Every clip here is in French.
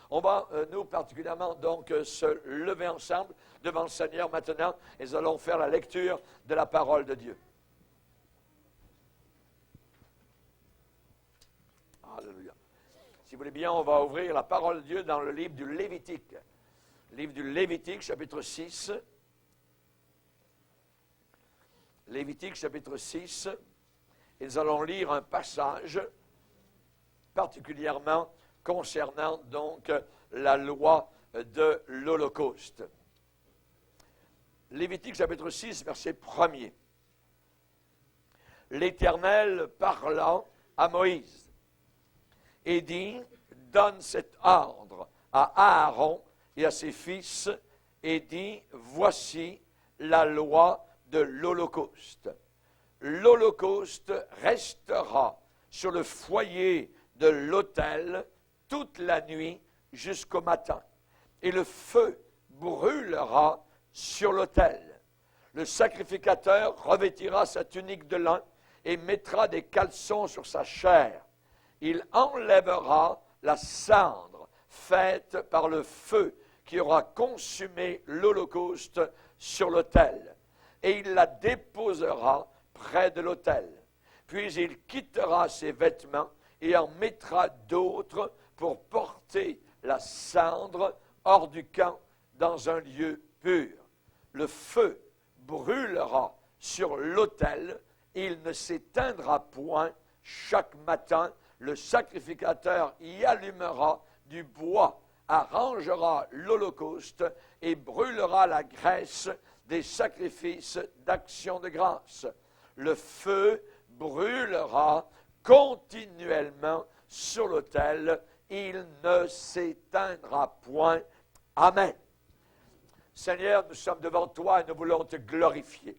On va, nous particulièrement, donc, se lever ensemble devant le Seigneur maintenant et nous allons faire la lecture de la parole de Dieu. Alléluia. Si vous voulez bien, on va ouvrir la parole de Dieu dans le livre du Lévitique. Livre du Lévitique, chapitre 6. Lévitique, chapitre 6. Et nous allons lire un passage particulièrement concernant donc la loi de l'Holocauste. Lévitique chapitre 6, verset 1er. L'Éternel parla à Moïse et dit, donne cet ordre à Aaron et à ses fils et dit, voici la loi de l'Holocauste. L'Holocauste restera sur le foyer de l'autel toute la nuit jusqu'au matin, et le feu brûlera sur l'autel. Le sacrificateur revêtira sa tunique de lin et mettra des caleçons sur sa chair. Il enlèvera la cendre faite par le feu qui aura consumé l'Holocauste sur l'autel, et il la déposera près de l'autel. Puis il quittera ses vêtements et en mettra d'autres pour porter la cendre hors du camp dans un lieu pur. Le feu brûlera sur l'autel, il ne s'éteindra point. Chaque matin, le sacrificateur y allumera du bois, arrangera l'Holocauste et brûlera la graisse des sacrifices d'action de grâce. Le feu brûlera continuellement sur l'autel, il ne s'éteindra point. Amen. Seigneur, nous sommes devant toi et nous voulons te glorifier.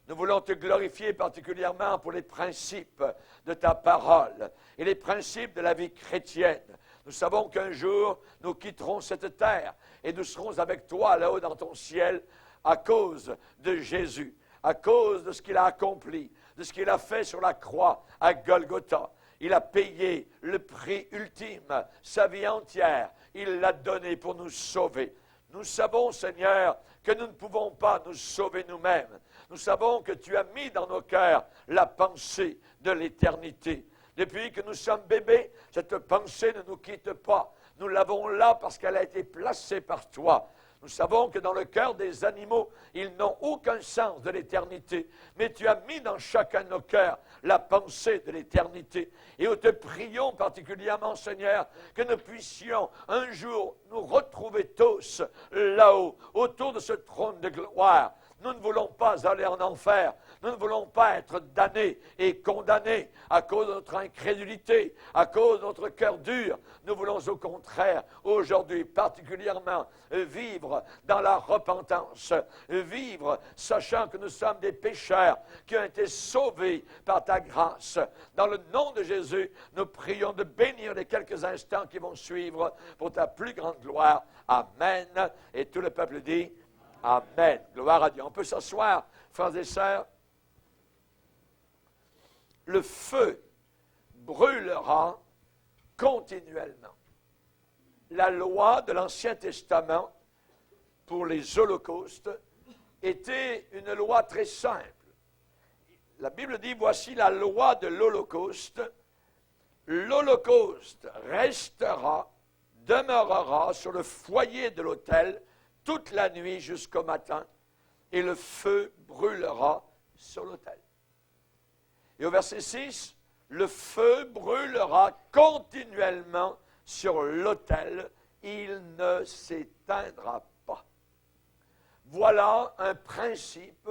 Nous voulons te glorifier particulièrement pour les principes de ta parole et les principes de la vie chrétienne. Nous savons qu'un jour, nous quitterons cette terre et nous serons avec toi là-haut dans ton ciel à cause de Jésus, à cause de ce qu'il a accompli, de ce qu'il a fait sur la croix à Golgotha. Il a payé le prix ultime, sa vie entière. Il l'a donné pour nous sauver. Nous savons, Seigneur, que nous ne pouvons pas nous sauver nous-mêmes. Nous savons que tu as mis dans nos cœurs la pensée de l'éternité. Depuis que nous sommes bébés, cette pensée ne nous quitte pas. Nous l'avons là parce qu'elle a été placée par toi. Nous savons que dans le cœur des animaux, ils n'ont aucun sens de l'éternité. Mais tu as mis dans chacun de nos cœurs la pensée de l'éternité. Et nous te prions particulièrement, Seigneur, que nous puissions un jour nous retrouver tous là-haut, autour de ce trône de gloire. Nous ne voulons pas aller en enfer. Nous ne voulons pas être damnés et condamnés à cause de notre incrédulité, à cause de notre cœur dur. Nous voulons au contraire, aujourd'hui particulièrement, vivre dans la repentance, vivre sachant que nous sommes des pécheurs qui ont été sauvés par ta grâce. Dans le nom de Jésus, nous prions de bénir les quelques instants qui vont suivre pour ta plus grande gloire. Amen. Et tout le peuple dit Amen. Gloire à Dieu. On peut s'asseoir, frères et sœurs. Le feu brûlera continuellement. La loi de l'Ancien Testament pour les holocaustes était une loi très simple. La Bible dit, voici la loi de l'Holocauste. L'Holocauste restera, demeurera sur le foyer de l'autel toute la nuit jusqu'au matin, et le feu brûlera sur l'autel. Et au verset 6, le feu brûlera continuellement sur l'autel, il ne s'éteindra pas. Voilà un principe.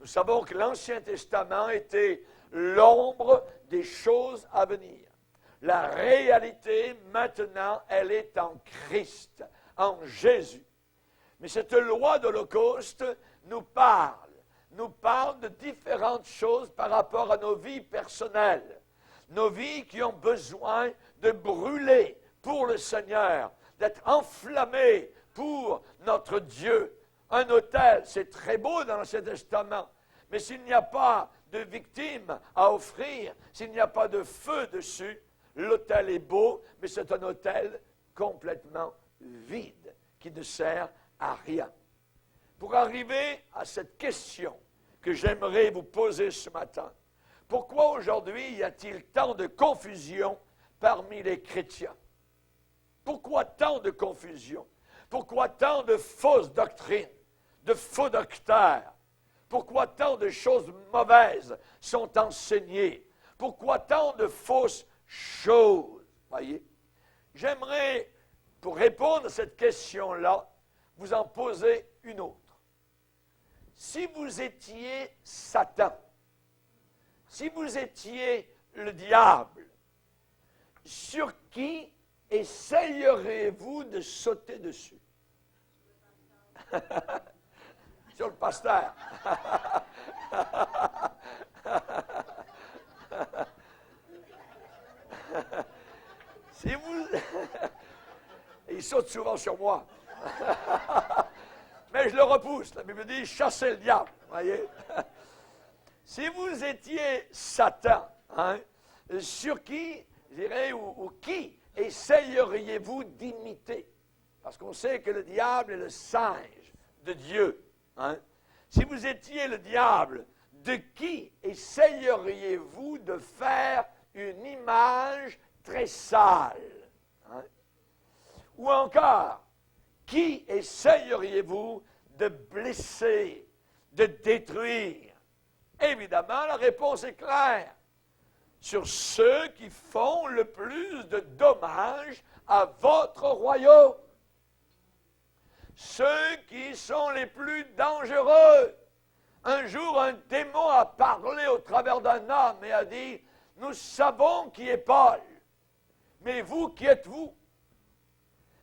Nous savons que l'Ancien Testament était l'ombre des choses à venir. La réalité, maintenant, elle est en Christ, en Jésus. Mais cette loi d'Holocauste nous parle de différentes choses par rapport à nos vies personnelles. Nos vies qui ont besoin de brûler pour le Seigneur, d'être enflammées pour notre Dieu. Un autel, c'est très beau dans l'Ancien Testament, mais s'il n'y a pas de victime à offrir, s'il n'y a pas de feu dessus, l'autel est beau, mais c'est un autel complètement vide, qui ne sert à rien. Pour arriver à cette question que j'aimerais vous poser ce matin, pourquoi aujourd'hui y a-t-il tant de confusion parmi les chrétiens? Pourquoi tant de confusion? Pourquoi tant de fausses doctrines, de faux docteurs? Pourquoi tant de choses mauvaises sont enseignées? Pourquoi tant de fausses choses? Voyez? J'aimerais, pour répondre à cette question-là, vous en poser une autre. Si vous étiez Satan, si vous étiez le diable, sur qui essayeriez-vous de sauter dessus? Sur le pasteur. Si vous... Il saute souvent sur moi. Mais je le repousse. La Bible dit, chassez le diable. Voyez? Si vous étiez Satan, hein, sur qui, je dirais, ou qui essayeriez-vous d'imiter? Parce qu'on sait que le diable est le singe de Dieu. Hein? Si vous étiez le diable, de qui essayeriez-vous de faire une image très sale? Hein? Ou encore, qui essayeriez-vous de blesser, de détruire? Évidemment, la réponse est claire. Sur ceux qui font le plus de dommages à votre royaume. Ceux qui sont les plus dangereux. Un jour, un démon a parlé au travers d'un homme et a dit, « Nous savons qui est Paul, mais vous, qui êtes-vous? »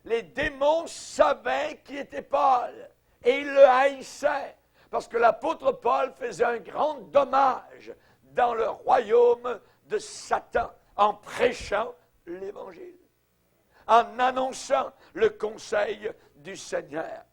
Les démons savaient qui était Paul et ils le haïssaient parce que l'apôtre Paul faisait un grand dommage dans le royaume de Satan en prêchant l'Évangile, en annonçant le conseil du Seigneur.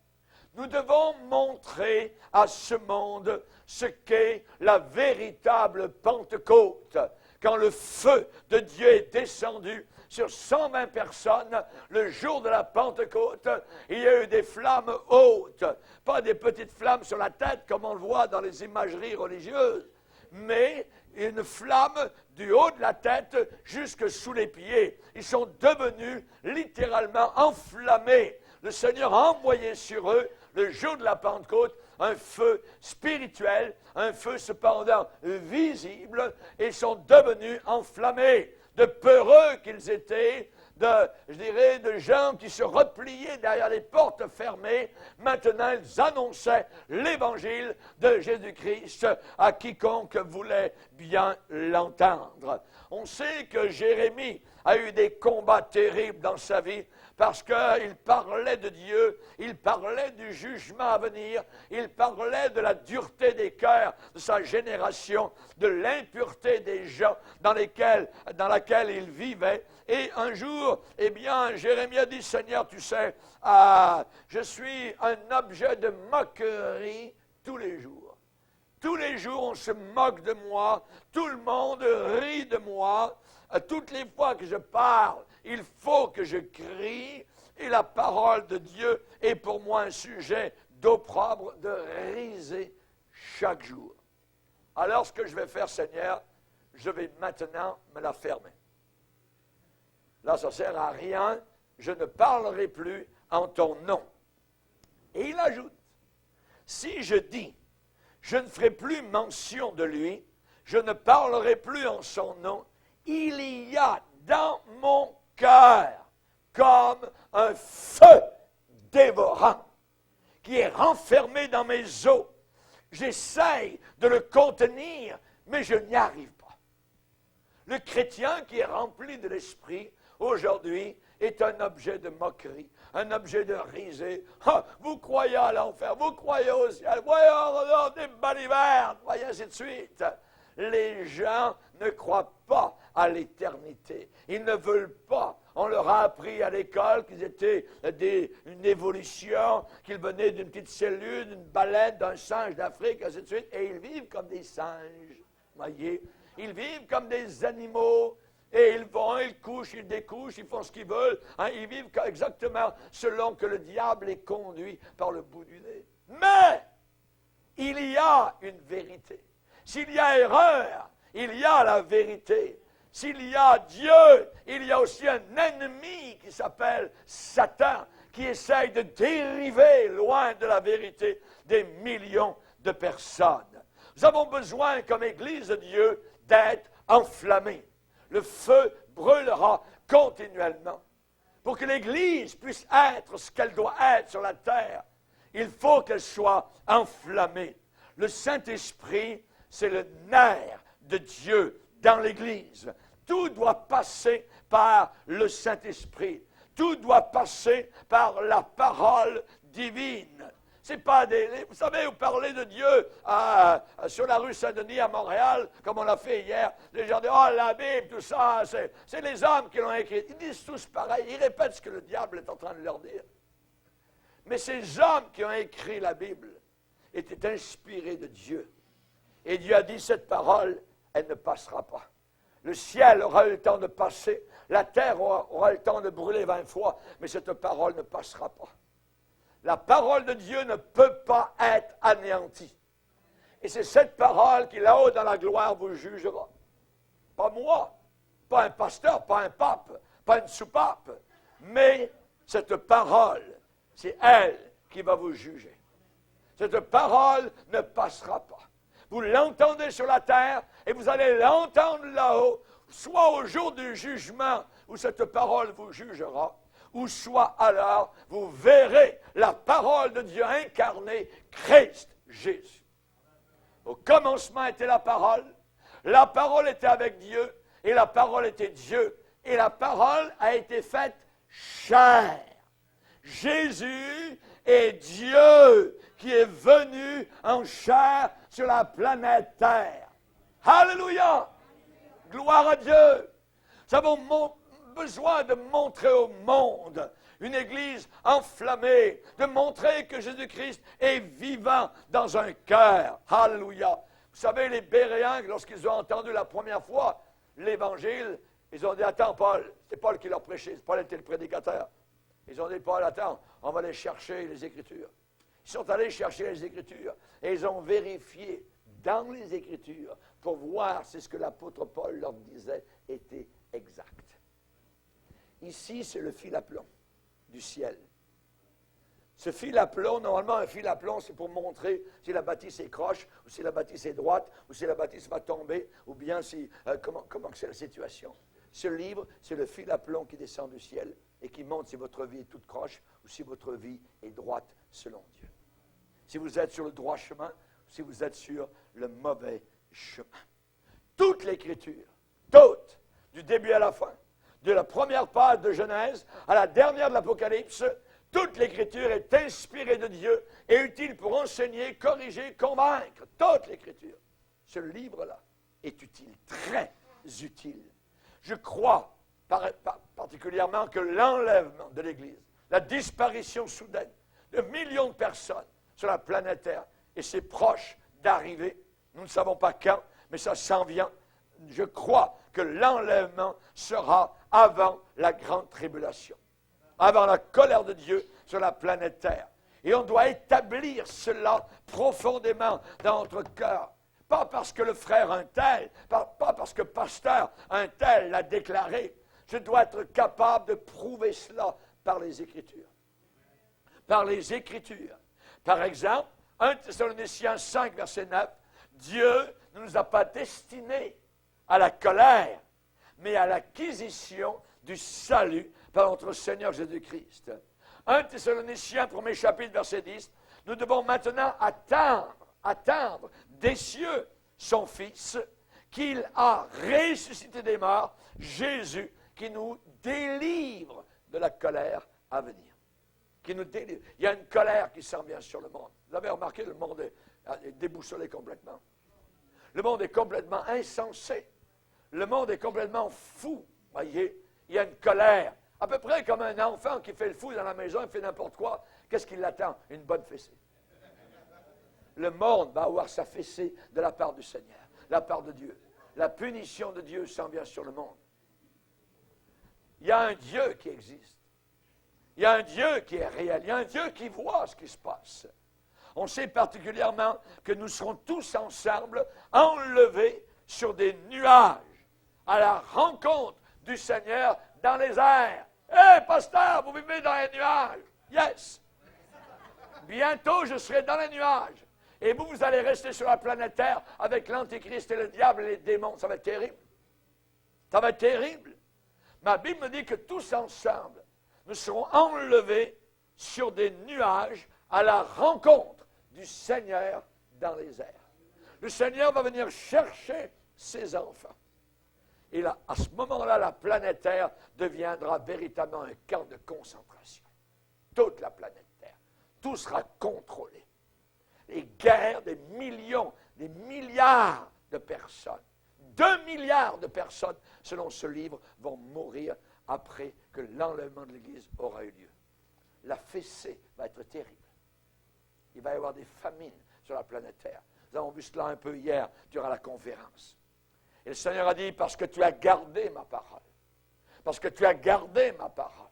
Nous devons montrer à ce monde ce qu'est la véritable Pentecôte, quand le feu de Dieu est descendu sur 120 personnes, le jour de la Pentecôte, il y a eu des flammes hautes, pas des petites flammes sur la tête comme on le voit dans les imageries religieuses, mais une flamme du haut de la tête jusque sous les pieds. Ils sont devenus littéralement enflammés. Le Seigneur a envoyé sur eux, le jour de la Pentecôte, un feu spirituel, un feu cependant visible, et ils sont devenus enflammés. De peureux qu'ils étaient, de gens qui se repliaient derrière les portes fermées. Maintenant, ils annonçaient l'évangile de Jésus-Christ à quiconque voulait bien l'entendre. On sait que Jérémie a eu des combats terribles dans sa vie parce qu'il parlait de Dieu, il parlait du jugement à venir, il parlait de la dureté des cœurs de sa génération, de l'impureté des gens dans laquelle il vivait. Et un jour, eh bien, Jérémie a dit, Seigneur, tu sais, je suis un objet de moquerie tous les jours. Tous les jours, on se moque de moi, tout le monde rit de moi. Toutes les fois que je parle, il faut que je crie, et la parole de Dieu est pour moi un sujet d'opprobre, de risée chaque jour. Alors, ce que je vais faire, Seigneur, je vais maintenant me la fermer. Là, ça ne sert à rien, je ne parlerai plus en ton nom. Et il ajoute, si je dis, je ne ferai plus mention de lui, je ne parlerai plus en son nom, il y a dans mon cœur comme un feu dévorant qui est renfermé dans mes os. J'essaye de le contenir, mais je n'y arrive pas. Le chrétien qui est rempli de l'esprit, aujourd'hui, est un objet de moquerie, un objet de risée. Ah, vous croyez à l'enfer, vous croyez au ciel, voyons des balivernes, voyez ainsi de suite. Les gens ne croient pas à l'éternité. Ils ne veulent pas. On leur a appris à l'école qu'ils étaient une évolution, qu'ils venaient d'une petite cellule, d'une baleine, d'un singe d'Afrique, ainsi de suite, et ils vivent comme des singes. Voyez, ils vivent comme des animaux. Et ils vont, ils couchent, ils découchent, ils font ce qu'ils veulent. Hein, ils vivent exactement selon que le diable les conduit par le bout du nez. Mais il y a une vérité. S'il y a erreur, il y a la vérité. S'il y a Dieu, il y a aussi un ennemi qui s'appelle Satan, qui essaye de dériver loin de la vérité des millions de personnes. Nous avons besoin, comme Église de Dieu, d'être enflammés. Le feu brûlera continuellement. Pour que l'Église puisse être ce qu'elle doit être sur la terre, il faut qu'elle soit enflammée. Le Saint-Esprit, c'est le nerf de Dieu dans l'Église. Tout doit passer par le Saint-Esprit. Tout doit passer par la parole divine. C'est pas des... Vous savez, vous parlez de Dieu sur la rue Saint-Denis à Montréal, comme on l'a fait hier. Les gens disent, oh, la Bible, tout ça, c'est les hommes qui l'ont écrit. Ils disent tous pareil. Ils répètent ce que le diable est en train de leur dire. Mais ces hommes qui ont écrit la Bible étaient inspirés de Dieu. Et Dieu a dit, cette parole, elle ne passera pas. Le ciel aura eu le temps de passer, la terre aura eu le temps de brûler 20 fois, mais cette parole ne passera pas. La parole de Dieu ne peut pas être anéantie. Et c'est cette parole qui, là-haut dans la gloire, vous jugera. Pas moi, pas un pasteur, pas un pape, pas une sous-pape, mais cette parole, c'est elle qui va vous juger. Cette parole ne passera pas. Vous l'entendez sur la terre et vous allez l'entendre là-haut, soit au jour du jugement où cette parole vous jugera, ou soit alors vous verrez la parole de Dieu incarnée, Christ Jésus. Au commencement était la parole était avec Dieu, et la parole était Dieu, et la parole a été faite chair. Jésus est Dieu qui est venu en chair sur la planète Terre. Alléluia! Gloire à Dieu! Nous avons besoin de montrer au monde une Église enflammée, de montrer que Jésus-Christ est vivant dans un cœur. Alléluia! Vous savez, les Béréens, lorsqu'ils ont entendu la première fois l'Évangile, ils ont dit, attends, Paul, c'est Paul qui leur prêchait, Paul était le prédicateur. Ils ont dit, Paul, attends, on va aller chercher les Écritures. Ils sont allés chercher les Écritures et ils ont vérifié dans les Écritures pour voir si ce que l'apôtre Paul leur disait était exact. Ici, c'est le fil à plomb du ciel. Ce fil à plomb, normalement, un fil à plomb, c'est pour montrer si la bâtisse est croche, ou si la bâtisse est droite, ou si la bâtisse va tomber, ou bien si, comment c'est la situation. Ce livre, c'est le fil à plomb qui descend du ciel et qui montre si votre vie est toute croche ou si votre vie est droite selon Dieu. Si vous êtes sur le droit chemin ou si vous êtes sur le mauvais chemin. Toute l'Écriture, toute, du début à la fin, de la première page de Genèse à la dernière de l'Apocalypse, toute l'Écriture est inspirée de Dieu et utile pour enseigner, corriger, convaincre. Toute l'Écriture. Ce livre-là est utile, très utile. Je crois particulièrement que l'enlèvement de l'Église, la disparition soudaine de millions de personnes sur la planète Terre, et c'est proche d'arriver, nous ne savons pas quand, mais ça s'en vient. Je crois que l'enlèvement sera avant la grande tribulation, avant la colère de Dieu sur la planète Terre. Et on doit établir cela profondément dans notre cœur. Pas parce que le frère un tel, pas parce que pasteur un tel l'a déclaré. Je dois être capable de prouver cela par les Écritures. Par les Écritures. Par exemple, 1 Thessaloniciens 5, verset 9, Dieu ne nous a pas destinés à la colère, mais à l'acquisition du salut par notre Seigneur Jésus-Christ. 1 Thessaloniciens, 1er chapitre, verset 10, nous devons maintenant attendre des cieux son Fils, qu'il a ressuscité des morts, Jésus, qui nous délivre de la colère à venir. Qui nous délivre. Il y a une colère qui s'en vient sur le monde. Vous avez remarqué, le monde est déboussolé complètement. Le monde est complètement insensé. Le monde est complètement fou. Voyez, il y a une colère. À peu près comme un enfant qui fait le fou dans la maison, il fait n'importe quoi. Qu'est-ce qui l'attend? Une bonne fessée. Le monde va avoir sa fessée de la part du Seigneur, de la part de Dieu. La punition de Dieu s'en vient sur le monde. Il y a un Dieu qui existe. Il y a un Dieu qui est réel. Il y a un Dieu qui voit ce qui se passe. On sait particulièrement que nous serons tous ensemble enlevés sur des nuages à la rencontre du Seigneur dans les airs. Hé, pasteur, vous vivez dans les nuages? Yes! Bientôt, je serai dans les nuages. Et vous, vous allez rester sur la planète Terre avec l'Antéchrist et le diable et les démons. Ça va être terrible. Ça va être terrible. Ma Bible me dit que tous ensemble, nous serons enlevés sur des nuages à la rencontre du Seigneur dans les airs. Le Seigneur va venir chercher ses enfants. Et là, à ce moment-là, la planète Terre deviendra véritablement un camp de concentration. Toute la planète Terre. Tout sera contrôlé. Les guerres, des millions, des milliards de personnes, 2 milliards de personnes, selon ce livre, vont mourir après que l'enlèvement de l'Église aura eu lieu. La fessée va être terrible. Il va y avoir des famines sur la planète Terre. Nous avons vu cela un peu hier durant la conférence. Et le Seigneur a dit, parce que tu as gardé ma parole, parce que tu as gardé ma parole,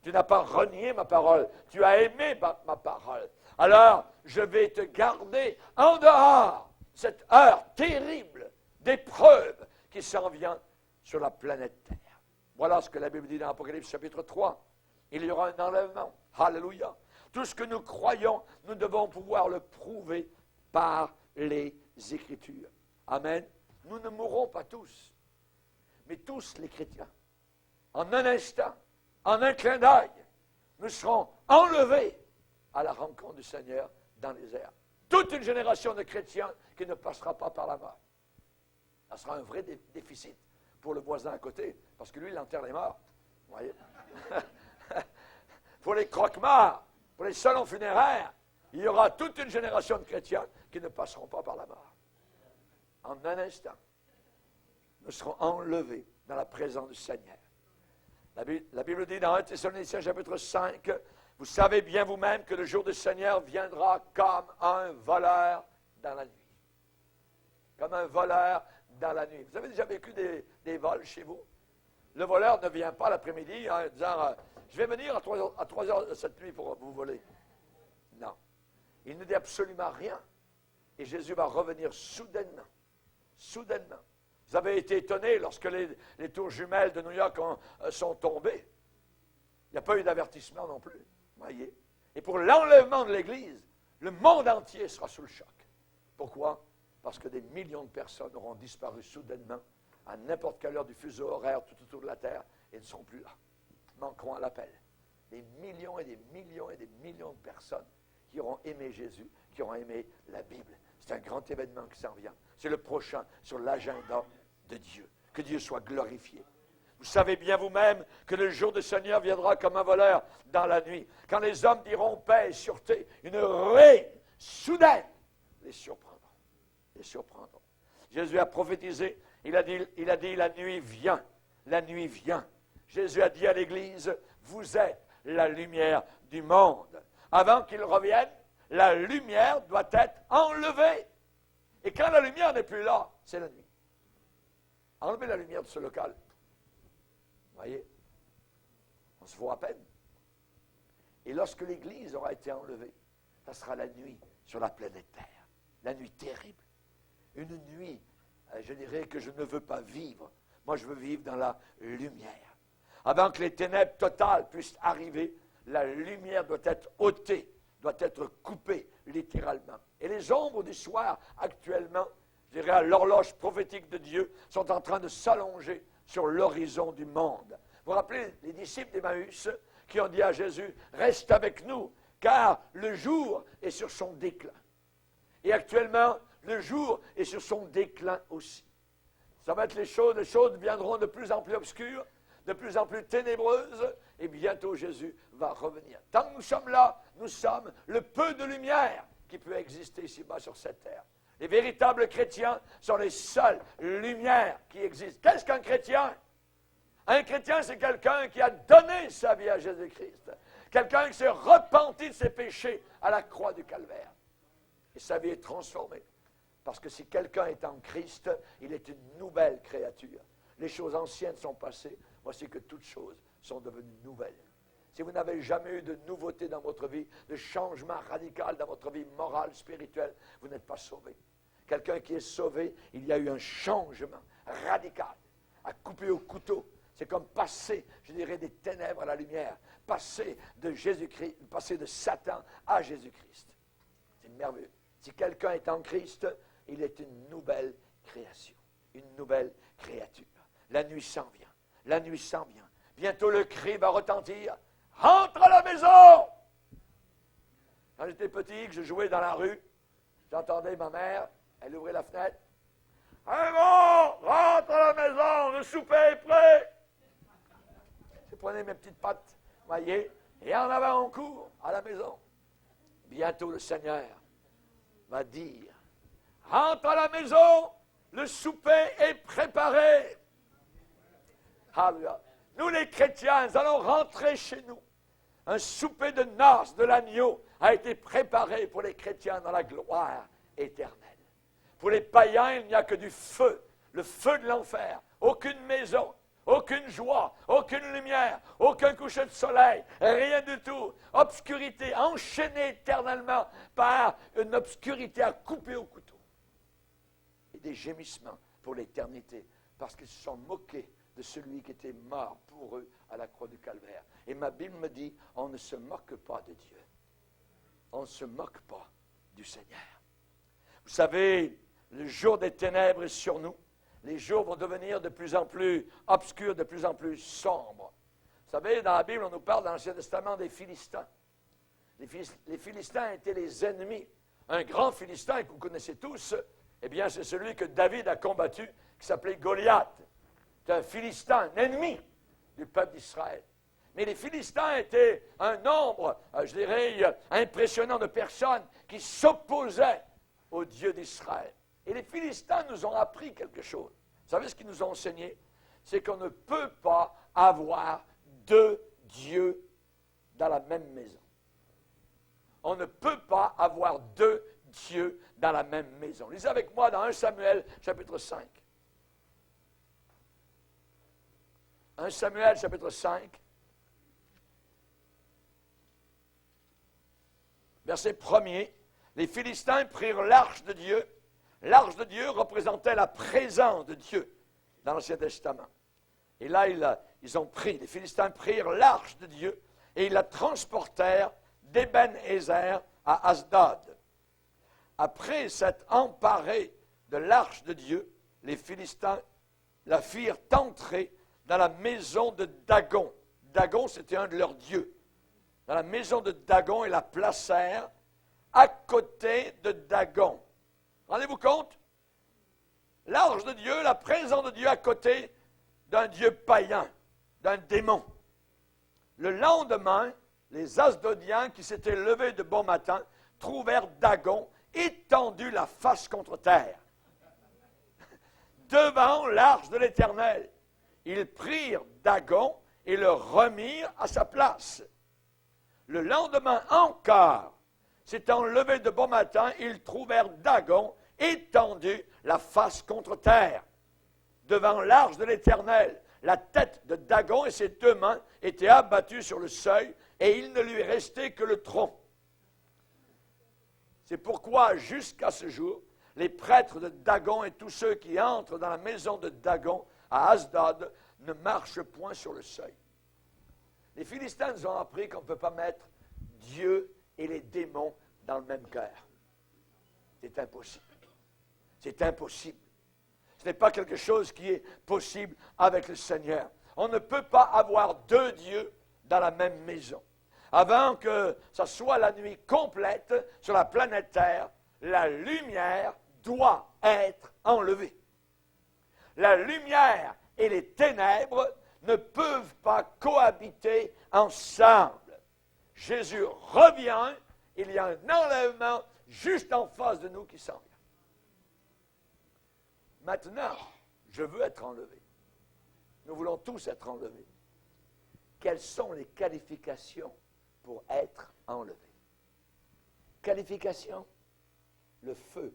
tu n'as pas renié ma parole, tu as aimé ma parole, alors je vais te garder en dehors de cette heure terrible d'épreuve qui s'en vient sur la planète Terre. Voilà ce que la Bible dit dans Apocalypse chapitre 3. Il y aura un enlèvement. Alléluia. Tout ce que nous croyons, nous devons pouvoir le prouver par les Écritures. Amen. Nous ne mourrons pas tous, mais tous les chrétiens, en un instant, en un clin d'œil, nous serons enlevés à la rencontre du Seigneur dans les airs. Toute une génération de chrétiens qui ne passera pas par la mort. Ça sera un vrai déficit pour le voisin à côté, parce que lui, il enterre les morts. Vous voyez? Pour les croque-morts, pour les salons funéraires, il y aura toute une génération de chrétiens qui ne passeront pas par la mort. En un instant, nous serons enlevés dans la présence du Seigneur. La Bible dit dans 1 Thessaloniciens chapitre 5, vous savez bien vous-même que le jour du Seigneur viendra comme un voleur dans la nuit. Comme un voleur dans la nuit. Vous avez déjà vécu des vols chez vous? Le voleur ne vient pas l'après-midi en disant je vais venir à 3 heures cette nuit pour vous voler. Non. Il ne dit absolument rien. Et Jésus va revenir soudainement. Soudainement. Vous avez été étonné lorsque les tours jumelles de New York sont tombées. Il n'y a pas eu d'avertissement non plus. Voyez. Et pour l'enlèvement de l'Église, le monde entier sera sous le choc. Pourquoi? Parce que des millions de personnes auront disparu soudainement à n'importe quelle heure du fuseau horaire tout autour de la Terre et ne sont plus là. Manqueront à l'appel. Des millions et des millions et des millions de personnes qui auront aimé Jésus, qui auront aimé la Bible. C'est un grand événement qui s'en vient. C'est le prochain sur l'agenda de Dieu. Que Dieu soit glorifié. Vous savez bien vous-même que le jour du Seigneur viendra comme un voleur dans la nuit. Quand les hommes diront paix et sûreté, une ruine soudaine les surprendront. Les surprendront. Jésus a prophétisé, il a dit la nuit vient, la nuit vient. Jésus a dit à l'Église, vous êtes la lumière du monde. Avant qu'il revienne, la lumière doit être enlevée. Et quand la lumière n'est plus là, c'est la nuit. Enlevez la lumière de ce local. Vous voyez? On se voit à peine. Et lorsque l'Église aura été enlevée, ça sera la nuit sur la planète Terre. La nuit terrible. Une nuit, je dirais que je ne veux pas vivre. Moi, je veux vivre dans la lumière. Avant que les ténèbres totales puissent arriver, la lumière doit être ôtée, doit être coupée, littéralement. Et les ombres du soir, actuellement, je dirais à l'horloge prophétique de Dieu, sont en train de s'allonger sur l'horizon du monde. Vous vous rappelez les disciples d'Emmaüs qui ont dit à Jésus, reste avec nous, car le jour est sur son déclin. Et actuellement, le jour est sur son déclin aussi. Ça va être les choses deviendront de plus en plus obscures, de plus en plus ténébreuses, et bientôt Jésus va revenir. Tant que nous sommes là, nous sommes le peu de lumière qui peut exister ici-bas sur cette terre. Les véritables chrétiens sont les seules lumières qui existent. Qu'est-ce qu'un chrétien? Un chrétien, c'est quelqu'un qui a donné sa vie à Jésus-Christ. Quelqu'un qui s'est repenti de ses péchés à la croix du Calvaire. Et sa vie est transformée. Parce que si quelqu'un est en Christ, il est une nouvelle créature. les choses anciennes sont passées, voici que toutes choses sont devenues nouvelles. Si vous n'avez jamais eu de nouveauté dans votre vie, de changement radical dans votre vie morale, spirituelle, vous n'êtes pas sauvé. Quelqu'un qui est sauvé, il y a eu un changement radical, à couper au couteau. C'est comme passer, je dirais, des ténèbres à la lumière, passer de Jésus-Christ, passer de Satan à Jésus-Christ. C'est merveilleux. Si quelqu'un est en Christ, il est une nouvelle création, une nouvelle créature. La nuit s'en vient, la nuit s'en vient. Bientôt le cri va retentir. Rentre à la maison! Quand j'étais petit, que je jouais dans la rue, j'entendais ma mère, elle ouvrait la fenêtre. Raymond, rentre à la maison, le souper est prêt! Je prenais mes petites pattes maillées et en avant on court à la maison. Bientôt le Seigneur va dire, rentre à la maison, le souper est préparé. Alléluia. Nous les chrétiens, nous allons rentrer chez nous. Un souper de noces de l'agneau a été préparé pour les chrétiens dans la gloire éternelle. Pour les païens, il n'y a que du feu, le feu de l'enfer. Aucune maison, aucune joie, aucune lumière, aucun coucher de soleil, rien du tout. Obscurité, enchaînée éternellement par une obscurité à couper au couteau. Et des gémissements pour l'éternité, parce qu'ils se sont moqués de celui qui était mort pour eux à la croix du Calvaire. Et ma Bible me dit, on ne se moque pas de Dieu. On ne se moque pas du Seigneur. Vous savez, le jour des ténèbres est sur nous. Les jours vont devenir de plus en plus obscurs, de plus en plus sombres. Vous savez, dans la Bible, on nous parle dans l'Ancien Testament des Philistins. Les Philistins étaient les ennemis. Un grand Philistin que vous connaissez tous, eh bien, c'est celui que David a combattu, qui s'appelait Goliath. C'est un Philistin, un ennemi du peuple d'Israël. Mais les Philistins étaient un nombre, je dirais, impressionnant de personnes qui s'opposaient au Dieu d'Israël. Et les Philistins nous ont appris quelque chose. Vous savez ce qu'ils nous ont enseigné? C'est qu'on ne peut pas avoir deux dieux dans la même maison. On ne peut pas avoir deux dieux dans la même maison. Lisez avec moi dans 1 Samuel, chapitre 5. 1 Samuel, chapitre 5, verset 1er. Les Philistins prirent l'arche de Dieu. L'arche de Dieu représentait la présence de Dieu dans l'Ancien Testament. Et là, les Philistins prirent l'arche de Dieu et ils la transportèrent d'Eben-Ézer à Asdod. Après s'être emparés de l'arche de Dieu, les Philistins la firent entrer dans la maison de Dagon. Dagon, c'était un de leurs dieux. Dans la maison de Dagon, ils la placèrent à côté de Dagon. Rendez-vous compte? L'arche de Dieu, la présence de Dieu à côté d'un dieu païen, d'un démon. Le lendemain, les Asdodiens qui s'étaient levés de bon matin trouvèrent Dagon étendu la face contre terre devant l'arche de l'Éternel. Ils prirent Dagon et le remirent à sa place. Le lendemain encore, s'étant levés de bon matin, ils trouvèrent Dagon étendu la face contre terre devant l'arche de l'Éternel. La tête de Dagon et ses deux mains étaient abattues sur le seuil et il ne lui restait que le tronc. C'est pourquoi, jusqu'à ce jour, les prêtres de Dagon et tous ceux qui entrent dans la maison de Dagon à Asdod ne marchent point sur le seuil. Les Philistins nous ont appris qu'on ne peut pas mettre Dieu et les démons dans le même cœur. C'est impossible. C'est impossible. Ce n'est pas quelque chose qui est possible avec le Seigneur. On ne peut pas avoir deux dieux dans la même maison. Avant que ce soit la nuit complète sur la planète Terre, la lumière doit être enlevée. La lumière et les ténèbres ne peuvent pas cohabiter ensemble. Jésus revient, il y a un enlèvement juste en face de nous qui s'en vient. Maintenant, je veux être enlevé. Nous voulons tous être enlevés. Quelles sont les qualifications pour être enlevé? Qualification, le feu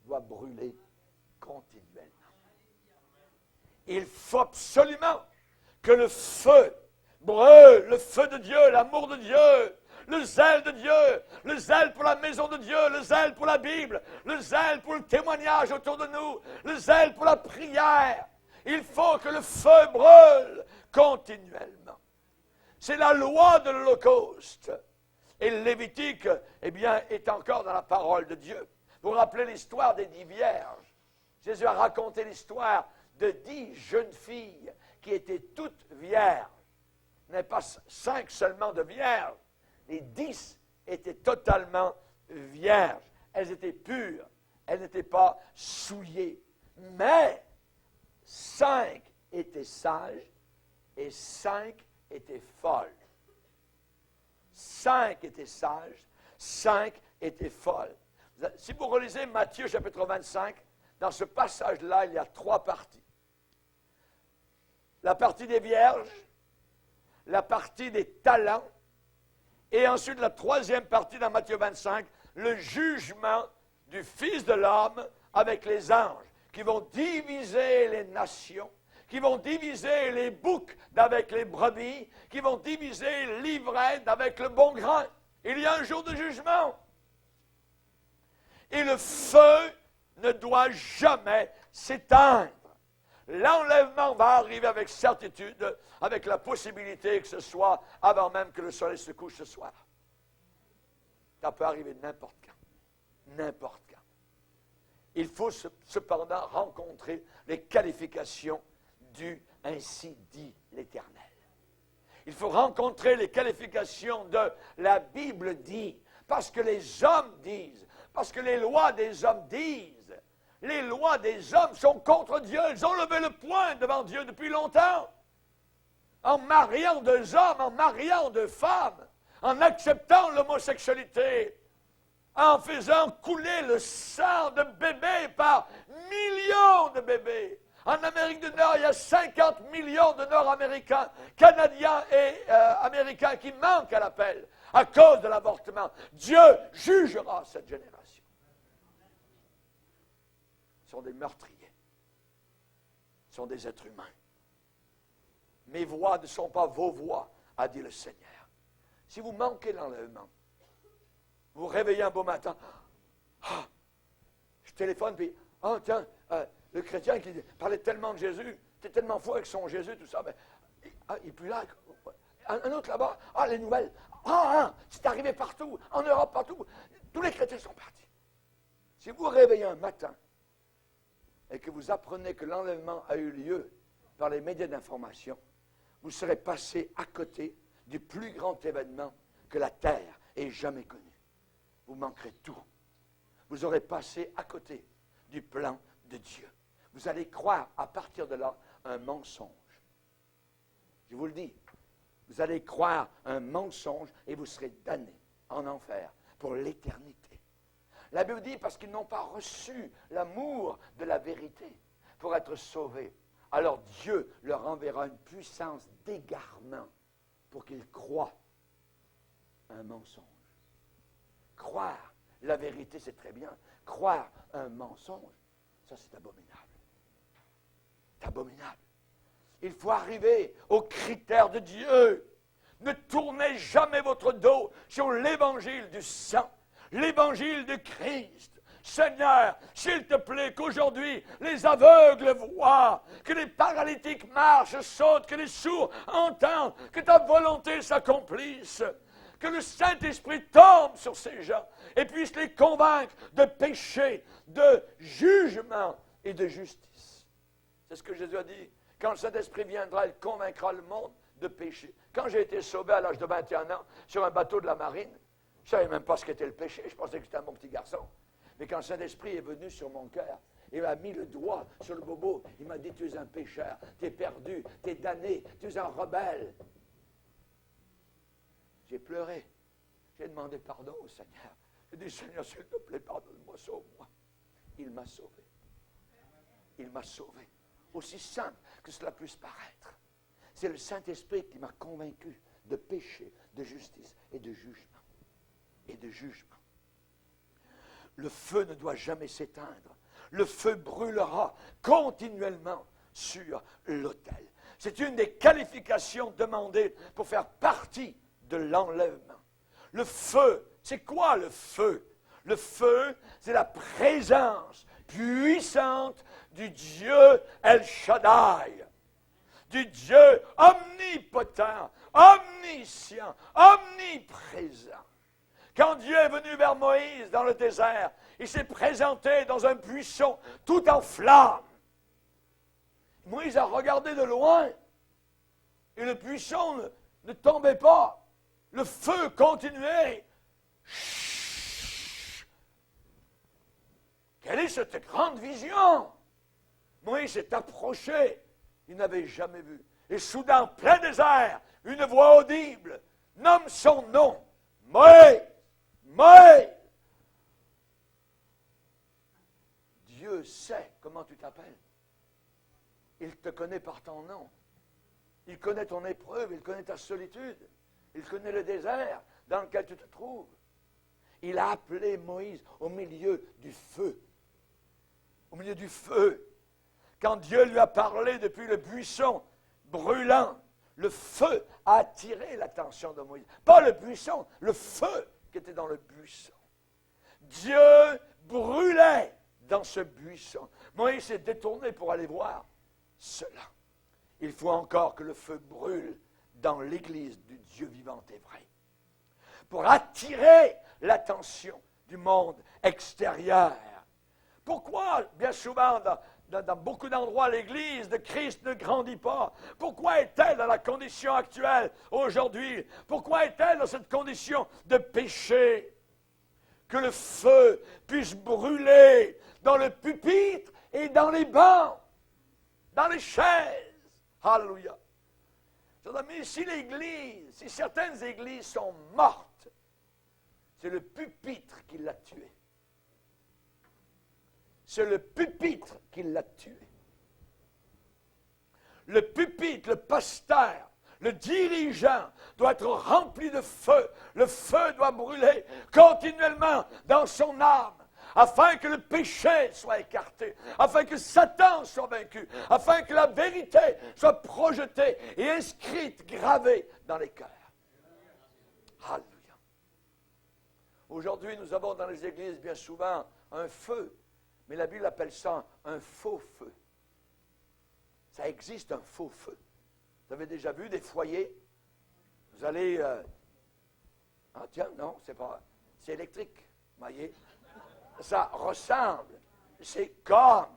doit brûler continuellement. Il faut absolument que le feu brûle, le feu de Dieu, l'amour de Dieu, le zèle de Dieu, le zèle pour la maison de Dieu, le zèle pour la Bible, le zèle pour le témoignage autour de nous, le zèle pour la prière. Il faut que le feu brûle continuellement. C'est la loi de l'Holocauste. Et le Lévitique, eh bien, est encore dans la parole de Dieu. Vous vous rappelez l'histoire des 10 vierges. Jésus a raconté l'histoire de 10 jeunes filles qui étaient toutes vierges. Il n'y avait pas 5 seulement de vierges. Les 10 étaient totalement vierges. Elles étaient pures. Elles n'étaient pas souillées. Mais 5 étaient sages et 5 étaient folles. 5 étaient sages, 5 étaient folles. Si vous relisez Matthieu chapitre 25, dans ce passage-là, il y a 3 parties. La partie des vierges, la partie des talents, et ensuite la 3e partie dans Matthieu 25, le jugement du Fils de l'homme avec les anges, qui vont diviser les nations, qui vont diviser les boucs d'avec les brebis, qui vont diviser l'ivraie d'avec le bon grain. Il y a un jour de jugement. Et le feu ne doit jamais s'éteindre. L'enlèvement va arriver avec certitude, avec la possibilité que ce soit avant même que le soleil se couche ce soir. Ça peut arriver n'importe quand. N'importe quand. Il faut cependant rencontrer les qualifications du « ainsi dit l'Éternel ». Il faut rencontrer les qualifications de « la Bible dit », parce que les hommes disent, parce que les lois des hommes disent. Les lois des hommes sont contre Dieu. Ils ont levé le poing devant Dieu depuis longtemps. En mariant 2 hommes, en mariant 2 femmes, en acceptant l'homosexualité, en faisant couler le sang de bébés par millions de bébés. En Amérique du Nord, il y a 50 millions de Nord-Américains, Canadiens et Américains qui manquent à l'appel à cause de l'avortement. Dieu jugera cette génération. Ce sont des meurtriers. Ce sont des êtres humains. Mes voix ne sont pas vos voix, a dit le Seigneur. Si vous manquez l'enlèvement, vous vous réveillez un beau matin, je téléphone, puis, tiens, le chrétien qui parlait tellement de Jésus, était tellement fou avec son Jésus, tout ça, il n'est plus là. Un autre là-bas, les nouvelles, c'est arrivé partout, en Europe, partout. Tous les chrétiens sont partis. Si vous vous réveillez un matin, et que vous apprenez que l'enlèvement a eu lieu par les médias d'information, vous serez passé à côté du plus grand événement que la terre ait jamais connu. Vous manquerez tout. Vous aurez passé à côté du plan de Dieu. Vous allez croire à partir de là un mensonge. Je vous le dis, vous allez croire un mensonge et vous serez damnés en enfer pour l'éternité. La Bible dit parce qu'ils n'ont pas reçu l'amour de la vérité pour être sauvés. Alors Dieu leur enverra une puissance d'égarement pour qu'ils croient un mensonge. Croire la vérité, c'est très bien. Croire un mensonge, ça c'est abominable. C'est abominable. Il faut arriver aux critères de Dieu. Ne tournez jamais votre dos sur l'évangile du sang. L'évangile de Christ. Seigneur, s'il te plaît, qu'aujourd'hui les aveugles voient, que les paralytiques marchent, sautent, que les sourds entendent, que ta volonté s'accomplisse, que le Saint-Esprit tombe sur ces gens et puisse les convaincre de péché, de jugement et de justice. C'est ce que Jésus a dit. Quand le Saint-Esprit viendra, il convaincra le monde de péché. Quand j'ai été sauvé à l'âge de 21 ans sur un bateau de la marine, je ne savais même pas ce qu'était le péché. Je pensais que c'était un bon petit garçon. Mais quand le Saint-Esprit est venu sur mon cœur, il m'a mis le doigt sur le bobo. Il m'a dit, tu es un pécheur, tu es perdu, tu es damné, tu es un rebelle. J'ai pleuré. J'ai demandé pardon au Seigneur. J'ai dit, Seigneur, s'il te plaît, pardonne-moi, sauve-moi. Il m'a sauvé. Il m'a sauvé. Aussi simple que cela puisse paraître. C'est le Saint-Esprit qui m'a convaincu de péché, de justice et de jugement. Le feu ne doit jamais s'éteindre. Le feu brûlera continuellement sur l'autel. C'est une des qualifications demandées pour faire partie de l'enlèvement. Le feu, c'est quoi le feu? Le feu, c'est la présence puissante du Dieu El Shaddai, du Dieu omnipotent, omniscient, omniprésent. Quand Dieu est venu vers Moïse dans le désert, il s'est présenté dans un buisson tout en flammes. Moïse a regardé de loin et le buisson ne tombait pas. Le feu continuait. Chut. Quelle est cette grande vision? Moïse s'est approché. Il n'avait jamais vu. Et soudain, en plein désert, une voix audible nomme son nom. Moïse, Moïse. Dieu sait comment tu t'appelles. Il te connaît par ton nom. Il connaît ton épreuve, il connaît ta solitude. Il connaît le désert dans lequel tu te trouves. Il a appelé Moïse au milieu du feu. Au milieu du feu. Quand Dieu lui a parlé depuis le buisson brûlant, le feu a attiré l'attention de Moïse. Pas le buisson, le feu qui était dans le buisson. Dieu brûlait dans ce buisson. Moïse s'est détourné pour aller voir cela. Il faut encore que le feu brûle dans l'église du Dieu vivant et vrai. Pour attirer l'attention du monde extérieur. Pourquoi, bien souvent, dans beaucoup d'endroits, l'église de Christ ne grandit pas? Pourquoi est-elle dans la condition actuelle aujourd'hui? Pourquoi est-elle dans cette condition de péché? Que le feu puisse brûler dans le pupitre et dans les bancs, dans les chaises. Alléluia. Mais si l'église, si certaines églises sont mortes, c'est le pupitre qui l'a tué. C'est le pupitre qui l'a tué. Le pupitre, le pasteur, le dirigeant doit être rempli de feu. Le feu doit brûler continuellement dans son âme, afin que le péché soit écarté, afin que Satan soit vaincu, afin que la vérité soit projetée et inscrite, gravée dans les cœurs. Alléluia. Aujourd'hui, nous avons dans les églises bien souvent un feu, mais la Bible appelle ça un faux feu. Ça existe un faux feu. Vous avez déjà vu des foyers? Vous allez... Ah tiens, non, c'est électrique, voyez? Ça ressemble, c'est comme,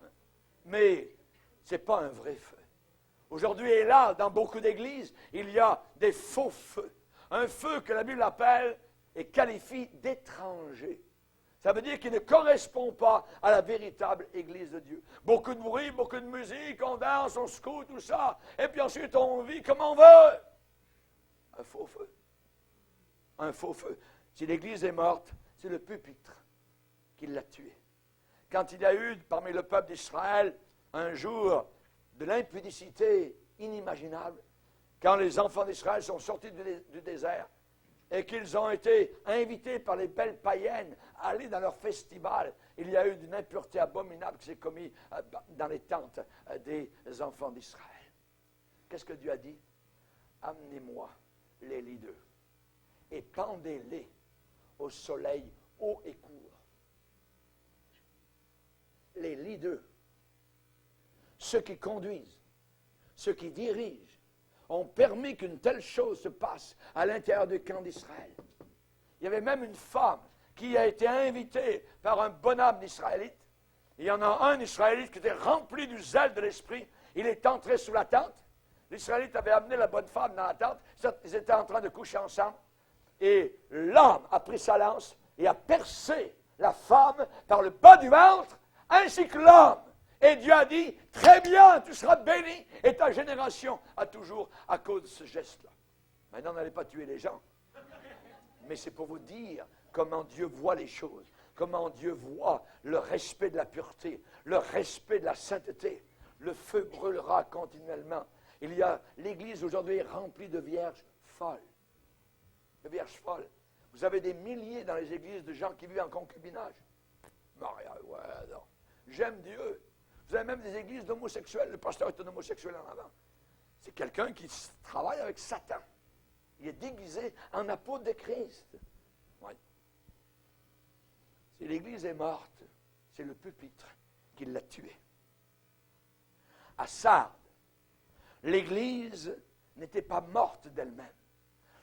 mais ce n'est pas un vrai feu. Aujourd'hui, et là, dans beaucoup d'églises, il y a des faux feux. Un feu que la Bible appelle et qualifie d'étranger. Ça veut dire qu'il ne correspond pas à la véritable Église de Dieu. Beaucoup de bruit, beaucoup de musique, on danse, on secoue, tout ça. Et puis ensuite, on vit comme on veut. Un faux feu. Un faux feu. Si l'Église est morte, c'est le pupitre qui l'a tué. Quand il y a eu parmi le peuple d'Israël un jour de l'impudicité inimaginable, quand les enfants d'Israël sont sortis du désert et qu'ils ont été invités par les belles païennes à aller dans leur festival, il y a eu une impureté abominable qui s'est commise dans les tentes des enfants d'Israël. Qu'est-ce que Dieu a dit? Amenez-moi les leaders et pendez-les au soleil haut et court. Les leaders, ceux qui conduisent, ceux qui dirigent, ont permis qu'une telle chose se passe à l'intérieur du camp d'Israël. Il y avait même une femme qui a été invitée par un bonhomme d'Israélite. Il y en a un Israélite qui était rempli du zèle de l'esprit. Il est entré sous la tente. L'Israélite avait amené la bonne femme dans la tente. Ils étaient en train de coucher ensemble. Et l'homme a pris sa lance et a percé la femme par le bas du ventre, ainsi que l'homme. Et Dieu a dit, très bien, tu seras béni, et ta génération a toujours à cause de ce geste-là. Maintenant, n'allez pas tuer les gens. Mais c'est pour vous dire comment Dieu voit les choses, comment Dieu voit le respect de la pureté, le respect de la sainteté. Le feu brûlera continuellement. L'Église aujourd'hui est remplie de vierges folles. De vierges folles. Vous avez des milliers dans les églises de gens qui vivent en concubinage. Maria, ouais, non. J'aime Dieu. Vous avez même des églises d'homosexuels. Le pasteur est un homosexuel en avant. C'est quelqu'un qui travaille avec Satan. Il est déguisé en apôtre de Christ. Oui. Si l'Église est morte, c'est le pupitre qui l'a tuée. À Sardes, l'Église n'était pas morte d'elle-même.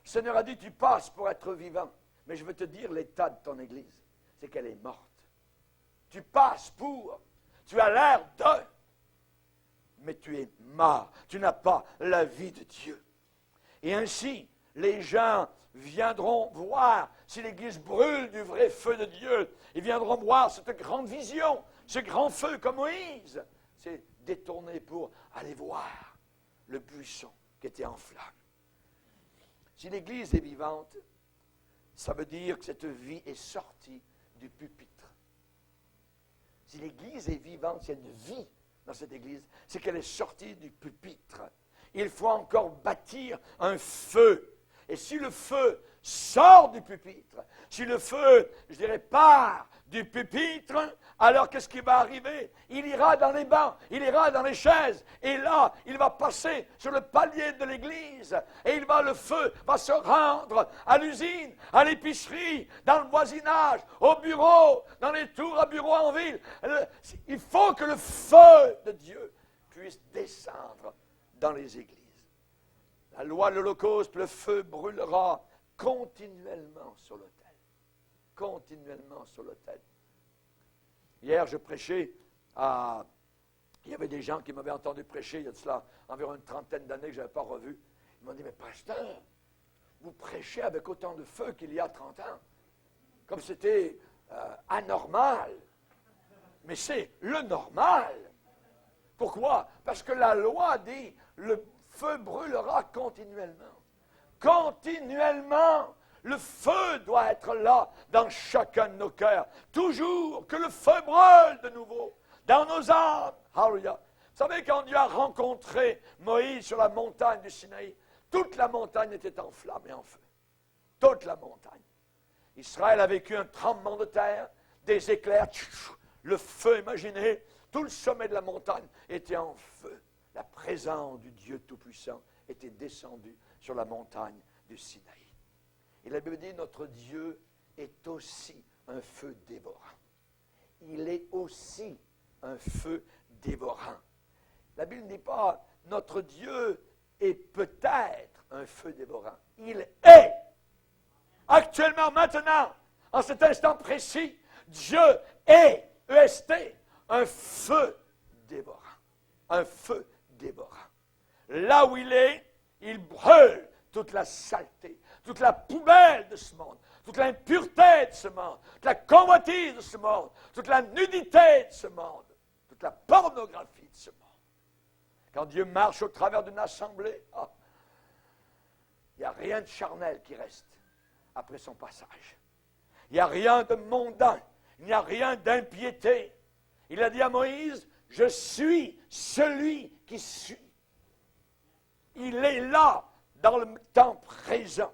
Le Seigneur a dit, tu passes pour être vivant. Mais je veux te dire, l'état de ton Église, c'est qu'elle est morte. Tu passes pour, tu as l'air d'un, mais tu es mort. Tu n'as pas la vie de Dieu. Et ainsi, les gens viendront voir si l'Église brûle du vrai feu de Dieu. Ils viendront voir cette grande vision, ce grand feu comme Moïse. C'est détourné pour aller voir le buisson qui était en flamme. Si l'Église est vivante, ça veut dire que cette vie est sortie du pupitre. Si l'Église est vivante, s'il y a une vie dans cette Église, c'est qu'elle est sortie du pupitre. Il faut encore bâtir un feu. Et si le feu sort du pupitre, si le feu, je dirais, part du pupitre, alors qu'est-ce qui va arriver? Il ira dans les bancs, il ira dans les chaises, et là, il va passer sur le palier de l'église, et le feu va se rendre à l'usine, à l'épicerie, dans le voisinage, au bureau, dans les tours à bureaux en ville. Il faut que le feu de Dieu puisse descendre dans les églises. La loi de l'Holocauste, le feu brûlera continuellement sur l'autel. Continuellement sur l'autel. Hier, je prêchais à... Il y avait des gens qui m'avaient entendu prêcher, il y a de cela environ une trentaine d'années que je n'avais pas revu. Ils m'ont dit, mais pasteur, vous prêchez avec autant de feu qu'il y a 30 ans. Comme c'était anormal. Mais c'est le normal. Pourquoi? Parce que la loi dit, le feu brûlera continuellement. Continuellement. Le feu doit être là dans chacun de nos cœurs. Toujours que le feu brûle de nouveau dans nos âmes. Alléluia. Vous savez, quand Dieu a rencontré Moïse sur la montagne du Sinaï, toute la montagne était en flammes et en feu. Toute la montagne. Israël a vécu un tremblement de terre, des éclairs, le feu, imaginez, tout le sommet de la montagne était en feu. La présence du Dieu Tout-Puissant était descendue sur la montagne du Sinaï. Et la Bible dit, notre Dieu est aussi un feu dévorant. Il est aussi un feu dévorant. La Bible ne dit pas, notre Dieu est peut-être un feu dévorant. Il est. Actuellement, maintenant, en cet instant précis, Dieu est, EST, un feu dévorant. Un feu dévorant. Là où il est, il brûle toute la saleté, toute la poubelle de ce monde, toute l'impureté de ce monde, toute la convoitise de ce monde, toute la nudité de ce monde, toute la pornographie de ce monde. Quand Dieu marche au travers d'une assemblée, il n'y a rien de charnel qui reste après son passage. Il n'y a rien de mondain, il n'y a rien d'impiété. Il a dit à Moïse, je suis celui qui suis. Il est là, dans le temps présent.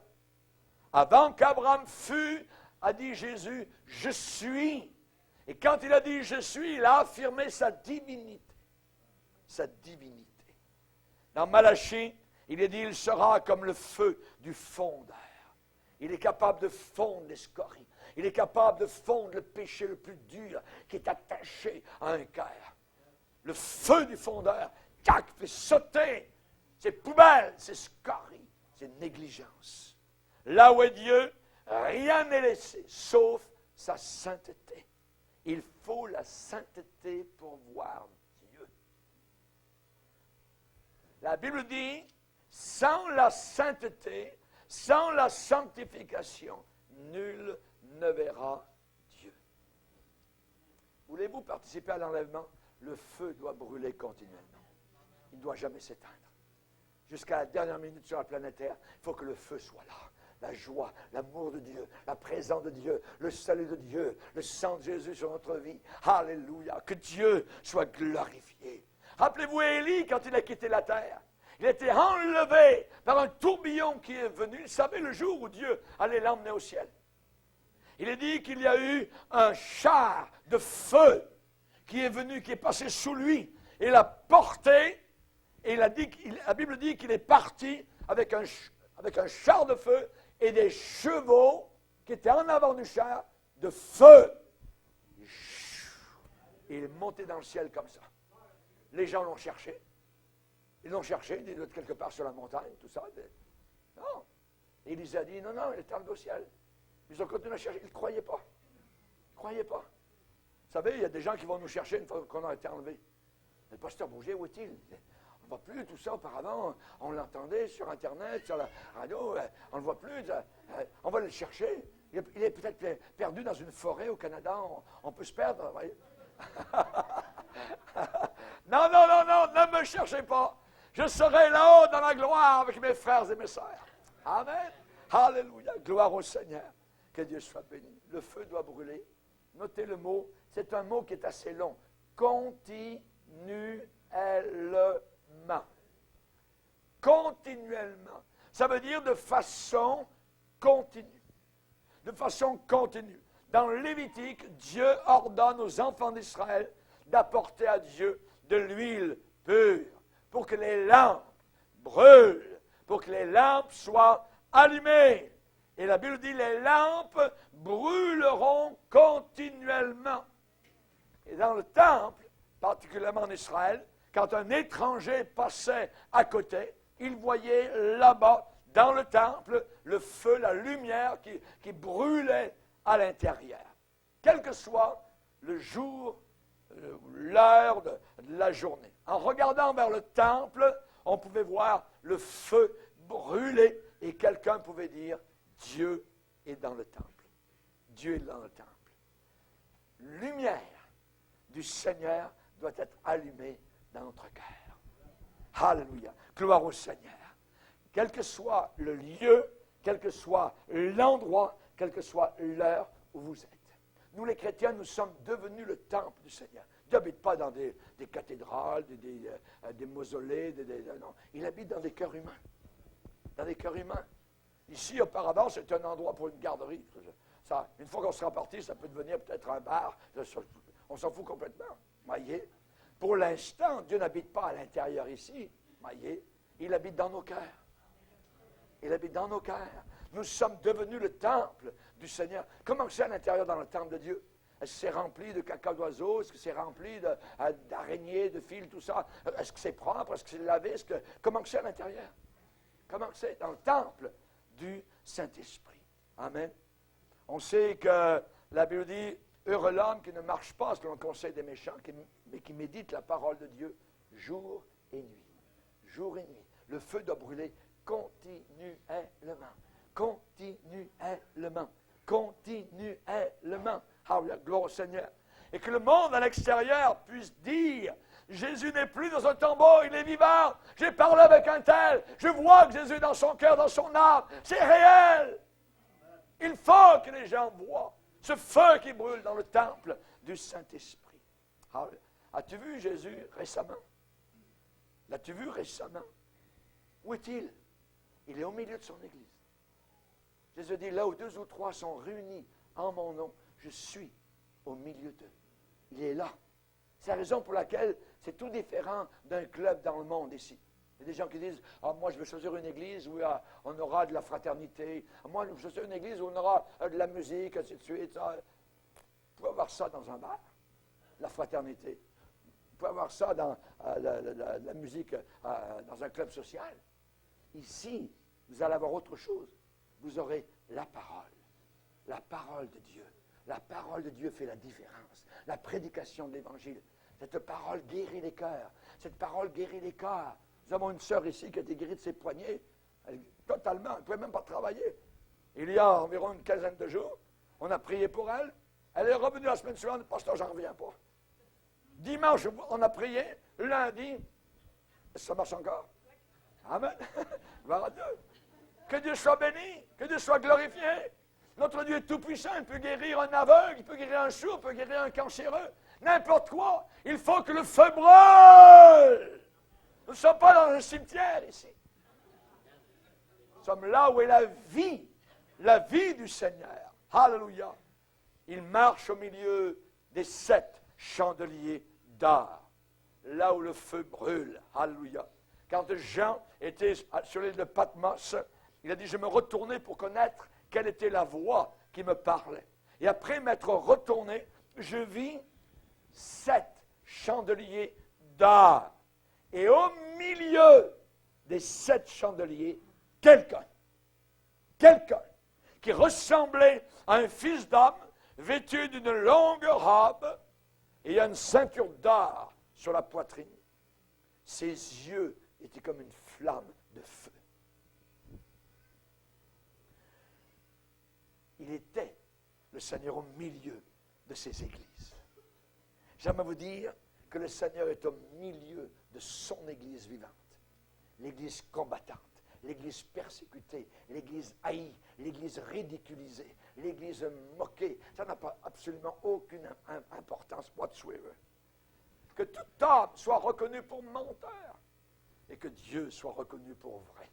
Avant qu'Abraham fût, a dit Jésus, je suis. Et quand il a dit je suis, il a affirmé sa divinité. Sa divinité. Dans Malachie, il est dit, il sera comme le feu du fondeur. Il est capable de fondre les scories. Il est capable de fondre le péché le plus dur qui est attaché à un cœur. Le feu du fondeur, tac, fait sauter ces poubelles, ces scories, ces négligences. Là où est Dieu, rien n'est laissé, sauf sa sainteté. Il faut la sainteté pour voir Dieu. La Bible dit, sans la sainteté, sans la sanctification, nul ne verra Dieu. Voulez-vous participer à l'enlèvement? Le feu doit brûler continuellement. Il ne doit jamais s'éteindre. Jusqu'à la dernière minute sur la planète Terre, il faut que le feu soit là. La joie, l'amour de Dieu, la présence de Dieu, le salut de Dieu, le sang de Jésus sur notre vie. Alléluia. Que Dieu soit glorifié. Rappelez-vous Élie quand il a quitté la terre. Il a été enlevé par un tourbillon qui est venu. Il savait le jour où Dieu allait l'emmener au ciel. Il est dit qu'il y a eu un char de feu qui est venu, qui est passé sous lui, et l'a porté, et la Bible dit qu'il est parti avec un char de feu et des chevaux qui étaient en avant du char de feu. Et il est monté dans le ciel comme ça. Les gens l'ont cherché. Ils l'ont cherché, il doit être quelque part sur la montagne, tout ça. Non. Et Élisée a dit, non, il est arrivé au ciel. Ils ont continué à chercher, ils ne croyaient pas. Ils ne croyaient pas. Vous savez, il y a des gens qui vont nous chercher une fois qu'on a été enlevé. Le pasteur Bourget, où est-il? On ne voit plus tout ça. Auparavant, on l'entendait sur Internet, sur la radio. On ne le voit plus. On va le chercher. Il est peut-être perdu dans une forêt au Canada. On peut se perdre. Voyez. Non, ne me cherchez pas. Je serai là-haut dans la gloire avec mes frères et mes sœurs. Amen. Alléluia. Gloire au Seigneur. Que Dieu soit béni. Le feu doit brûler. Notez le mot. C'est un mot qui est assez long. Continuellement. Continuellement. Ça veut dire de façon continue. De façon continue. Dans le Lévitique, Dieu ordonne aux enfants d'Israël d'apporter à Dieu de l'huile pure pour que les lampes brûlent, pour que les lampes soient allumées. Et la Bible dit, les lampes brûleront continuellement. Et dans le temple, particulièrement en Israël, quand un étranger passait à côté, il voyait là-bas, dans le temple, le feu, la lumière qui brûlait à l'intérieur. Quel que soit le jour, l'heure de la journée. En regardant vers le temple, on pouvait voir le feu brûler et quelqu'un pouvait dire, Dieu est dans le temple. Dieu est dans le temple. Lumière du Seigneur doit être allumée dans notre cœur. Alléluia. Gloire au Seigneur. Quel que soit le lieu, quel que soit l'endroit, quelle que soit l'heure où vous êtes. Nous, les chrétiens, nous sommes devenus le temple du Seigneur. Dieu n'habite pas dans des cathédrales, des mausolées. Non. Il habite dans des cœurs humains. Dans des cœurs humains. Ici, auparavant, c'était un endroit pour une garderie. Ça, une fois qu'on sera parti, ça peut devenir peut-être un bar. On s'en fout complètement. Voyez? Pour l'instant, Dieu n'habite pas à l'intérieur ici. Voyez? Il habite dans nos cœurs. Il habite dans nos cœurs. Nous sommes devenus le temple du Seigneur. Comment c'est à l'intérieur dans le temple de Dieu? Est-ce que c'est rempli de caca d'oiseaux? Est-ce que c'est rempli d'araignées, de fils, tout ça? Est-ce que c'est propre? Est-ce que c'est lavé? Comment c'est à l'intérieur? Comment c'est dans le temple du Saint-Esprit? Amen. On sait que la Bible dit, heureux l'homme qui ne marche pas selon le conseil des méchants, mais qui médite la parole de Dieu jour et nuit. Jour et nuit. Le feu doit brûler continuellement. Continuellement. Continuellement. Alléluia, gloire au Seigneur. Et que le monde à l'extérieur puisse dire, Jésus n'est plus dans un tombeau, il est vivant. J'ai parlé avec un tel. Je vois que Jésus est dans son cœur, dans son âme. C'est réel. Il faut que les gens voient ce feu qui brûle dans le temple du Saint-Esprit. As-tu vu Jésus récemment? L'as-tu vu récemment? Où est-il? Il est au milieu de son Église. Jésus dit, là où 2 ou 3 sont réunis en mon nom, je suis au milieu d'eux. Il est là. C'est la raison pour laquelle c'est tout différent d'un club dans le monde ici. Il y a des gens qui disent, moi je veux choisir une église où on aura de la fraternité. Moi je veux choisir une église où on aura de la musique, ainsi de suite. Vous pouvez avoir ça dans un bar, la fraternité. Vous pouvez avoir ça dans la musique, dans un club social. Ici, vous allez avoir autre chose. Vous aurez la parole de Dieu. La parole de Dieu fait la différence. La prédication de l'Évangile. Cette parole guérit les cœurs. Cette parole guérit les cœurs. Nous avons une sœur ici qui a été guérie de ses poignets. Totalement, elle ne pouvait même pas travailler. Il y a environ une quinzaine de jours, on a prié pour elle. Elle est revenue la semaine suivante. Pasteur, j'en reviens pas. Dimanche, on a prié. Lundi, ça marche encore. Amen. Gloire à Dieu. Que Dieu soit béni, que Dieu soit glorifié. Notre Dieu est tout-puissant, il peut guérir un aveugle, il peut guérir un sourd, il peut guérir un cancéreux. N'importe quoi, il faut que le feu brûle. Nous ne sommes pas dans un cimetière ici. Nous sommes là où est la vie du Seigneur. Alléluia. Il marche au milieu des 7 chandeliers d'or, là où le feu brûle. Alléluia. Quand Jean était sur l'île de Patmos, il a dit, je me retournais pour connaître quelle était la voix qui me parlait. Et après m'être retourné, je vis 7 chandeliers d'or. Et au milieu des 7 chandeliers, quelqu'un qui ressemblait à un fils d'homme, vêtu d'une longue robe, et une ceinture d'or sur la poitrine. Ses yeux étaient comme une flamme de feu. Il était le Seigneur au milieu de ses églises. J'aimerais vous dire que le Seigneur est au milieu de son Église vivante. L'Église combattante, l'Église persécutée, l'Église haïe, l'Église ridiculisée, l'Église moquée. Ça n'a pas absolument aucune importance whatsoever. Que tout homme soit reconnu pour menteur et que Dieu soit reconnu pour vrai.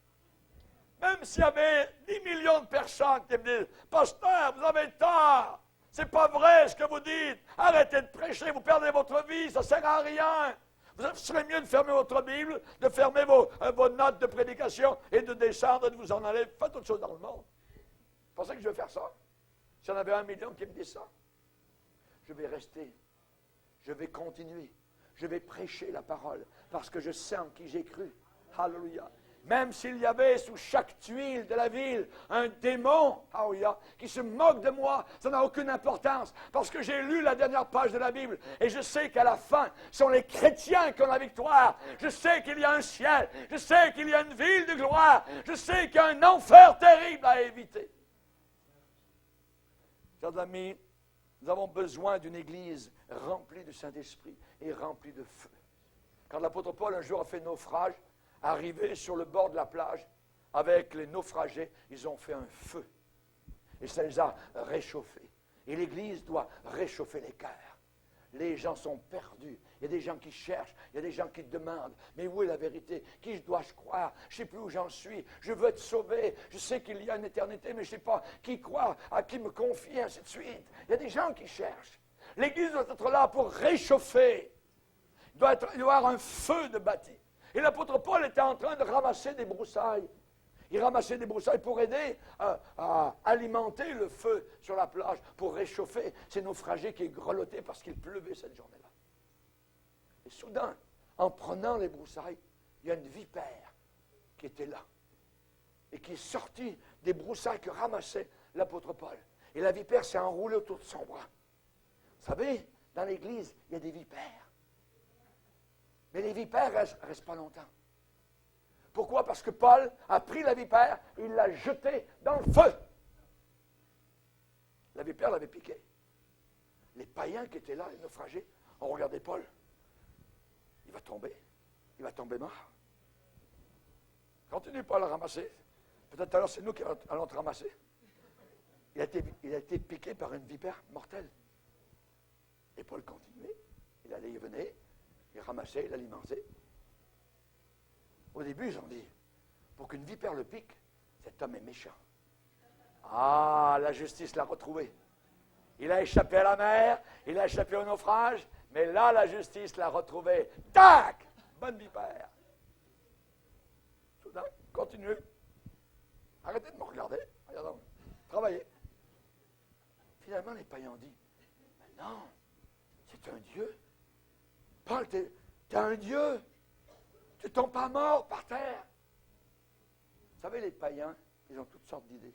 Même s'il y avait 10 millions de personnes qui me disent « Pasteur, vous avez tort, c'est pas vrai ce que vous dites, arrêtez de prêcher, vous perdez votre vie, ça ne sert à rien. » Vous serait mieux de fermer votre Bible, de fermer vos notes de prédication et de descendre et de vous en aller. Faites autre chose dans le monde. Vous pensez que je vais faire ça? S'il y en avait 1 million qui me disent ça, je vais rester, je vais continuer, je vais prêcher la parole parce que je sais en qui j'ai cru. Alléluia. Même s'il y avait sous chaque tuile de la ville un démon, qui se moque de moi, ça n'a aucune importance, parce que j'ai lu la dernière page de la Bible, et je sais qu'à la fin, ce sont les chrétiens qui ont la victoire. Je sais qu'il y a un ciel, je sais qu'il y a une ville de gloire, je sais qu'il y a un enfer terrible à éviter. Chers amis, nous avons besoin d'une église remplie du Saint-Esprit et remplie de feu. Quand l'apôtre Paul un jour a fait naufrage, arrivés sur le bord de la plage, avec les naufragés, ils ont fait un feu. Et ça les a réchauffés. Et l'Église doit réchauffer les cœurs. Les gens sont perdus. Il y a des gens qui cherchent, il y a des gens qui demandent, mais où est la vérité? Qui dois-je croire? Je ne sais plus où j'en suis. Je veux être sauvé. Je sais qu'il y a une éternité, mais je ne sais pas qui croire, à qui me confier, ainsi de suite. Il y a des gens qui cherchent. L'Église doit être là pour réchauffer. Il doit y avoir un feu de bâti. Et l'apôtre Paul était en train de ramasser des broussailles. Il ramassait des broussailles pour aider à alimenter le feu sur la plage, pour réchauffer ces naufragés qui grelottaient parce qu'il pleuvait cette journée-là. Et soudain, en prenant les broussailles, il y a une vipère qui était là et qui est sortie des broussailles que ramassait l'apôtre Paul. Et la vipère s'est enroulée autour de son bras. Vous savez, dans l'Église, il y a des vipères. Mais les vipères ne restent pas longtemps. Pourquoi? Parce que Paul a pris la vipère et il l'a jetée dans le feu. La vipère l'avait piqué. Les païens qui étaient là, les naufragés, ont regardé Paul. Il va tomber mort. Continue pas à le ramasser. Peut-être alors c'est nous qui allons te ramasser. Il a été piqué par une vipère mortelle. Et Paul continuait. Il allait, il venait. Il ramassait, il alimentait. Au début, ils ont dit, pour qu'une vipère le pique, cet homme est méchant. Ah, la justice l'a retrouvé. Il a échappé à la mer, il a échappé au naufrage, mais là, la justice l'a retrouvé. Tac! Bonne vipère. Soudain, continuez. Arrêtez de me regarder. Regardons. Travaillez. Finalement, les païens ont dit, mais non, c'est un Dieu. Paul, t'es un Dieu. Tu ne tombes pas mort par terre. Vous savez, les païens, ils ont toutes sortes d'idées.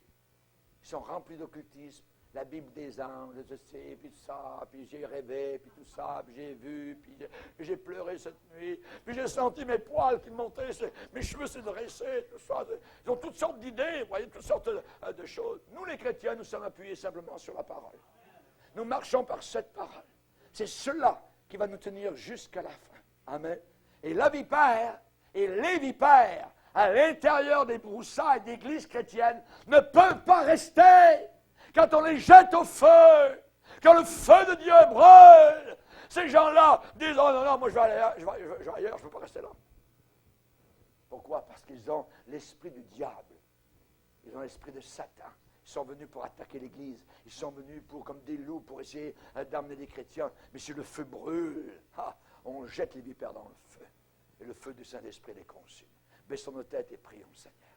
Ils sont remplis d'occultisme. La Bible des anges, je sais, puis tout ça, puis j'ai rêvé, puis tout ça, puis j'ai vu, puis j'ai pleuré cette nuit, puis j'ai senti mes poils qui montaient, mes cheveux s'est dressés, tout ça. Ils ont toutes sortes d'idées, vous voyez, toutes sortes de choses. Nous, les chrétiens, nous sommes appuyés simplement sur la parole. Nous marchons par cette parole. C'est cela qui va nous tenir jusqu'à la fin. Amen. Et la vipère et les vipères à l'intérieur des broussailles d'églises chrétiennes ne peuvent pas rester quand on les jette au feu, quand le feu de Dieu brûle. Ces gens-là disent, oh non, moi je vais ailleurs, je ne peux pas rester là. Pourquoi? Parce qu'ils ont l'esprit du diable. Ils ont l'esprit de Satan. Ils sont venus pour attaquer l'Église. Ils sont venus comme des loups pour essayer d'amener les chrétiens. Mais si le feu brûle, on jette les vipères dans le feu. Et le feu du Saint-Esprit les consume. Baissons nos têtes et prions, Seigneur.